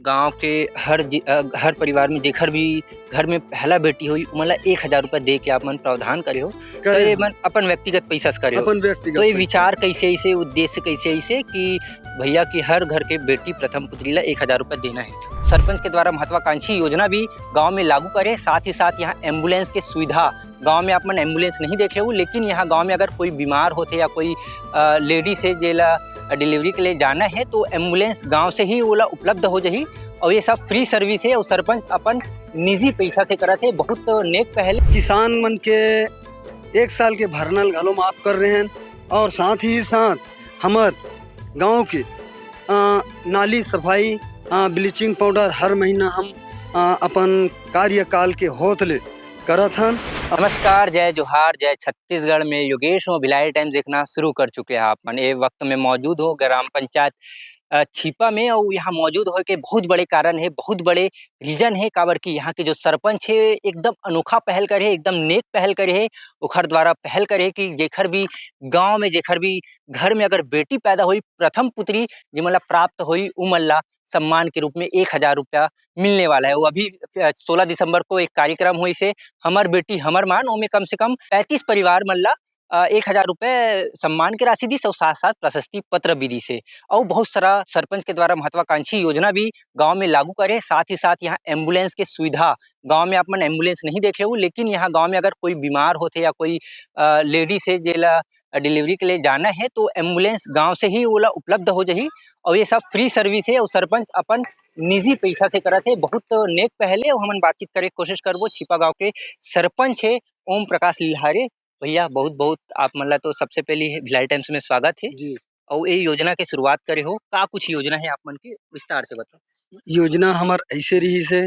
गाँव के हर परिवार में जेकर भी घर में पहला बेटी होई ओमन 1000 रुपया दे के आपमन प्रावधान करे हो। तो करे ये हम मन अपन व्यक्तिगत पैसा से करे हो। अपन तो व्यक्तिगत ये पैसा। विचार कैसे ऐसे उद्देश्य कैसे ऐसे कि भैया की हर घर के बेटी प्रथम पुत्री ला 1000 रुपया देना है। सरपंच के द्वारा महत्वाकांक्षी योजना भी गांव में लागू करे, साथ ही साथ यहाँ एम्बुलेंस के सुविधा गांव में आपमन एम्बुलेंस नहीं देखे हो, लेकिन यहाँ गांव में अगर कोई बीमार होते या कोई लेडीज है जेला डिलीवरी के लिए जाना है तो एम्बुलेंस गांव से ही ओला उपलब्ध हो जाही और ये सब फ्री सर्विस है और सरपंच अपन निजी पैसा से करत है। बहुत नेक पहल। किसान मन के 1 साल के भरनल घलो माफ कर रहे हैं और साथ ही साथ हमार गांव के नाली सफाई ब्लीचिंग पाउडर हर महीना हम अपन कार्यकाल के होतले करत हन। नमस्कार, जय जोहार, जय छत्तीसगढ़ में योगेश हो। भिलाई टाइम्स देखना शुरू कर चुके हैं अपन। ये वक्त में मौजूद हो ग्राम पंचायत छिपा में और यहाँ मौजूद हो के बहुत बड़े कारण है, बहुत बड़े रीजन है काबर की यहाँ के जो सरपंच है एकदम अनोखा पहल करे, एकदम नेक पहल करे है। ओखर द्वारा पहल करे कि जेखर भी गांव में जेखर भी घर में अगर बेटी पैदा हुई प्रथम पुत्री जिमला प्राप्त हुई उमल्ला सम्मान के रूप में 1000 रुपया मिलने वाला है। वो अभी 16 दिसंबर को एक कार्यक्रम हुई से हमर बेटी हमर मान ओमे कम से कम 35 परिवार मल्ला 1000 रुपये सम्मान के राशि दी और साथ साथ प्रशस्ति पत्र भी दी से और बहुत सारा सरपंच के द्वारा महत्वाकांक्षी योजना भी गांव में लागू करे। साथ ही साथ यहाँ एम्बुलेंस के सुविधा गांव में आपमन एम्बुलेंस नहीं देखे हो, लेकिन यहाँ गांव में अगर कोई बीमार होते या कोई लेडीज है जेला डिलीवरी के लिए जाना है तो एम्बुलेंस गांव से ही ओला उपलब्ध हो जाही और ये सब फ्री सर्विस है और सरपंच अपन निजी पैसा से करत है। बहुत नेक पहले और हमन बातचीत करे कोशिश करबो। छिपा गांव के सरपंच है ओम प्रकाश लिहारे। भैया बहुत बहुत आप मतलब तो सबसे पहले भिलाई टाइम्स में स्वागत है जी। और ये योजना के शुरुआत करे हो का कुछ योजना है आप मन के विस्तार से बताओ। योजना हमार ऐसे रही से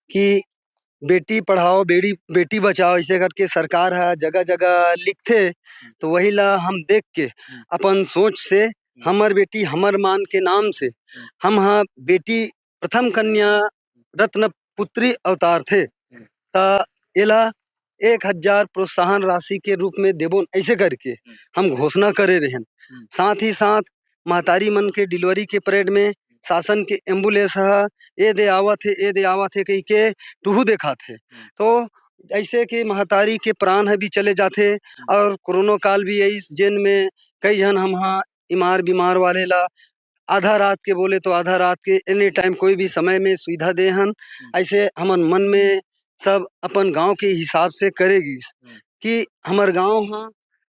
कि बेटी पढ़ाओ बेटी बचाओ ऐसे करके सरकार है जगह जगह लिखते, तो वही ला हम देख के अपन सोच से हमर बेटी हमर मान के नाम से हम बेटी प्रथम कन्या रत्न पुत्री अवतार थे ता एला 1000 प्रोत्साहन राशि के रूप में देबो ऐसे करके हम घोषणा करे रहें। साथ ही साथ महतारी मन के डिलीवरी के परेड में शासन के एम्बुलेंस ए दे आवत है कही के टूहू देखा थे। तो ऐसे कि महतारी के प्राण है भी चले जाते और कोरोना काल भी है जिन में कई जन हम इमार बीमार वाले ला आधा रात के बोले तो आधा रात के एनी टाइम कोई भी समय में सुविधा दे हन। ऐसे हमन मन में सब अपन गांव के हिसाब से करेगी कि हमार गांव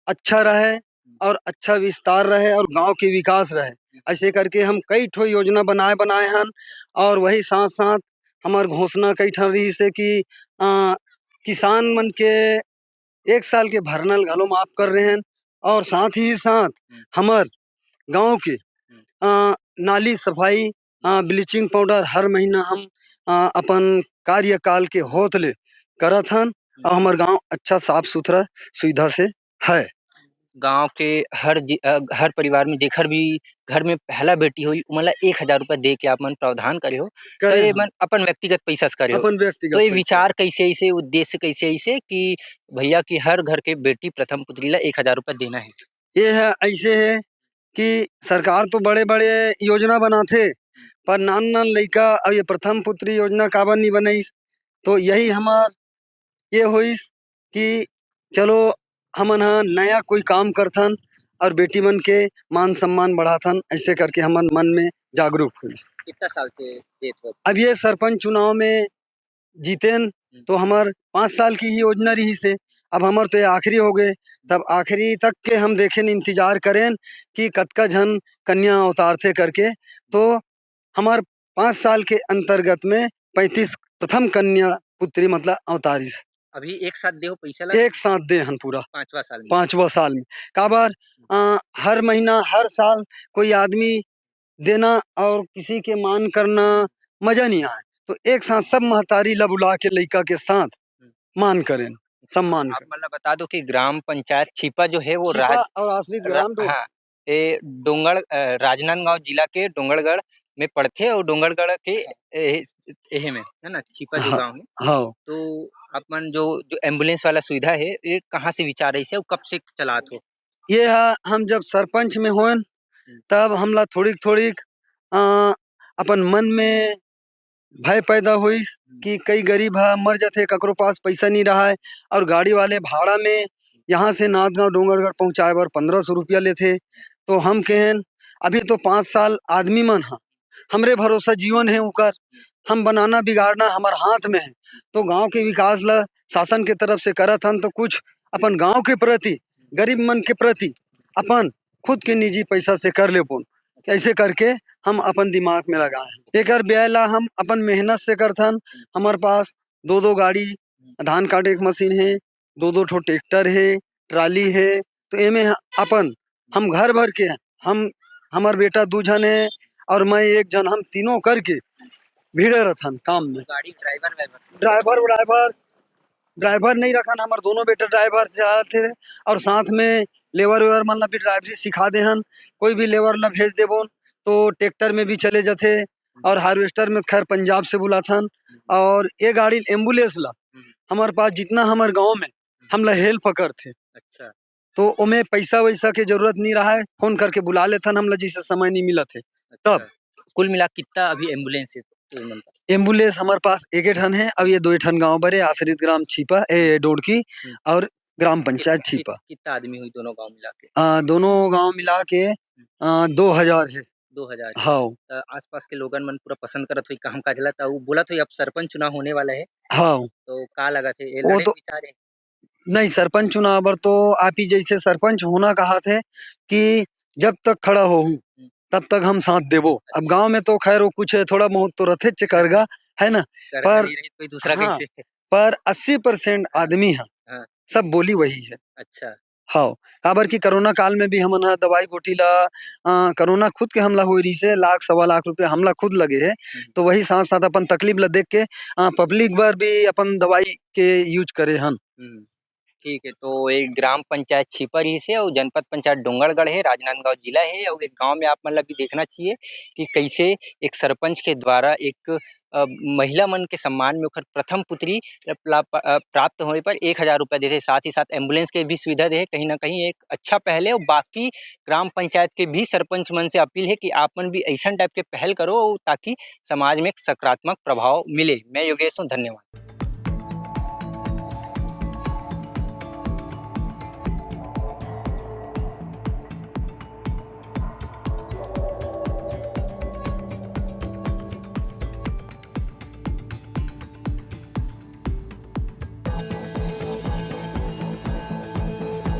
अच्छा रहे और अच्छा विस्तार रहे और गांव के विकास रहे। ऐसे करके हम कई ठो योजना बनाए हन और वही साथ साथ हमार घोषणा कई ठन रही से कि किसान मन के 1 साल के भरनल घलो माफ कर रहे हैं और साथ ही साथ हमार गांव के नाली सफाई ब्लीचिंग पाउडर हर महीना हम अपन कार्यकाल के होतले करत हन और हमार गांव अच्छा साफ सुथरा सुविधा से है। गांव के हर परिवार में जेकर भी घर में पहला बेटी हुई उमन 1000 रुपया दे के आपमन प्रावधान करे हो। तो ये मन अपन व्यक्तिगत पैसा से करे हो। अपन व्यक्तिगत तो ये पैसा। विचार कैसे ऐसे उद्देश्य कैसे ऐसे कि भैया की हर घर के बेटी प्रथम पुत्री ला 1000 रुपया देना है। ये है ऐसे है कि सरकार तो बड़े बड़े योजना बनाते पर नान नान लइका अब ये प्रथम पुत्री योजना काबर नहीं बनाईस, तो यही हमार ये होइस कि चलो हमन नया कोई काम करथन और बेटी मन के मान सम्मान बढ़ाथन। ऐसे करके हमन मन में जागरूक हुई। कितना साल से देत हो? अब ये सरपंच चुनाव में जीतेन तो हमार 5 साल की ही योजना रही से अब हमार तो ये आखिरी हो गए, तब आखिरी तक के हम देखें इंतजार करें कि कतका जन कन्या अवतार थे करके। तो हमार 5 साल के अंतर्गत में 35 प्रथम कन्या पुत्री मतलब अवतारी अभी एक साथ दे हो पैसा ला? एक साथ दे हन पूरा 5वां साल में काबर हर महीना हर साल कोई आदमी देना और किसी के मान करना मजा नहीं आए, तो एक साथ सब महतारी ला बुला के लइका के साथ मान करें सम्मान आप करें। मतलब बता दो कि ग्राम पंचायत छिपा जो है वो छिपा और आश्रित ग्राम दो। हाँ, ये राजनांदगांव जिला के डोंगरगढ़ में पड़ते और डोंगरगढ़ के एहे में है ना छिपा जो गांव है। हाँ तो अपन जो एम्बुलेंस वाला सुविधा है ये कहाँ से विचार है कब से चलात हो? ये हम जब सरपंच में होन तब हमला थोड़ी अपन मन में भय पैदा हुई कि कई गरीब ह मर जाथे, ककरो पास पैसा नहीं रहा है और गाड़ी वाले भाड़ा में यहाँ से नांदगांव डोंगरगढ़ पहुँचाए बर 1500 रुपया लेथे। तो हम कहेन अभी तो 5 साल आदमी मन ह हमरे भरोसा जीवन है ओकर, हम बनाना बिगाड़ना हमार हाथ में है। तो गाँव के विकास ला शासन के तरफ से करत हन तो कुछ अपन गाँव के प्रति, गरीब मन के प्रति अपन खुद के निजी पैसा से कर लेबोन। ऐसे करके हम अपन दिमाग में लगाए एकर व्यय ला हम अपन मेहनत से करथन। हमार पास 2-2 गाड़ी धान काटे के मशीन है, 2-2 ठो ट्रैक्टर है, ट्राली है। तो एमे अपन हम घर भर के हम हमार बेटा 2 झन है और मैं 1 झन, हम तीनों करके भीड़े रहथन काम में। गाड़ी ड्राइवर ड्राइवर ड्राइवर नहीं रखन, हमार दोनों बेटा ड्राइवर चलाथे और साथ में लेबर वेबर मन ला भी ड्राइवरी सिखा दे हन। कोई भी लेबर ला भेज देबोन तो ट्रैक्टर में भी चले जाथे और हार्वेस्टर में खैर पंजाब से बुलाथन। और ये गाड़ी एम्बुलेंस ला हमार पास जितना हमार गाँव में हमला हेल्प करथे। अच्छा। तो ओमे पैसा वैसा के जरूरत नहीं रहा है, फोन करके बुला लेथन हमला जिसे समय नहीं मिला थे तब। अच्छा। कुल मिला के कितना अभी एम्बुलेंस है तो मन का? एम्बुलेंस हमारे पास 1 ठन है, अब ये 2 ठन गाँव भरे आश्रित ग्राम छिपा डोडकी और ग्राम पंचायत छिपा। कितना आदमी हुई दोनों गांव मिला के? दोनों गाँव मिला के 2000 है। 2000 है। हाँ आसपास के लोगन मन पूरा पसंद करत हुई काम काज ला, तो बोलत हुई अब सरपंच चुनाव होने वाला है हाँ तो का लगत है ये वो लड़े तो विचार है? नहीं, सरपंच चुनाव बर तो आप ही जैसे सरपंच होना कहा थे कि जब तक खड़ा हो हम्म, तब तक हम साथ देबो। अब गांव में तो खैर वो कुछ थोड़ा बहुत तो रथे करगा है ना, करगा पर नहीं रही कोई दूसरा हाँ कैसे? पर 80% आदमी है हाँ। सब बोली वही है। अच्छा। हाँ काबर की कोरोना काल में भी हमन ह दवाई गोटी ला कोरोना खुद के हमला हुई रही से 1 लाख सवा लाख रुपया हमला खुद लगे है। तो वही साथ साथ अपन तकलीफ ला देख के पब्लिक बर भी अपन दवाई के यूज करे हन। ठीक है, तो एक ग्राम पंचायत छिपर ही से और जनपद पंचायत डोंगरगढ़ है, राजनांदगांव जिला है और एक गांव में आप मतलब भी देखना चाहिए कि कैसे एक सरपंच के द्वारा एक महिला मन के सम्मान में ओकर प्रथम पुत्री प्राप्त होने पर 1000 रुपया देते, साथ ही साथ एम्बुलेंस के भी सुविधा दे। कहीं ना कहीं एक अच्छा पहल है और बाकी ग्राम पंचायत के भी सरपंच मन से अपील है कि आप मन भी ऐसा टाइप के पहल करो ताकि समाज में एक सकारात्मक प्रभाव मिले। मैं योगेश हूँ, धन्यवाद।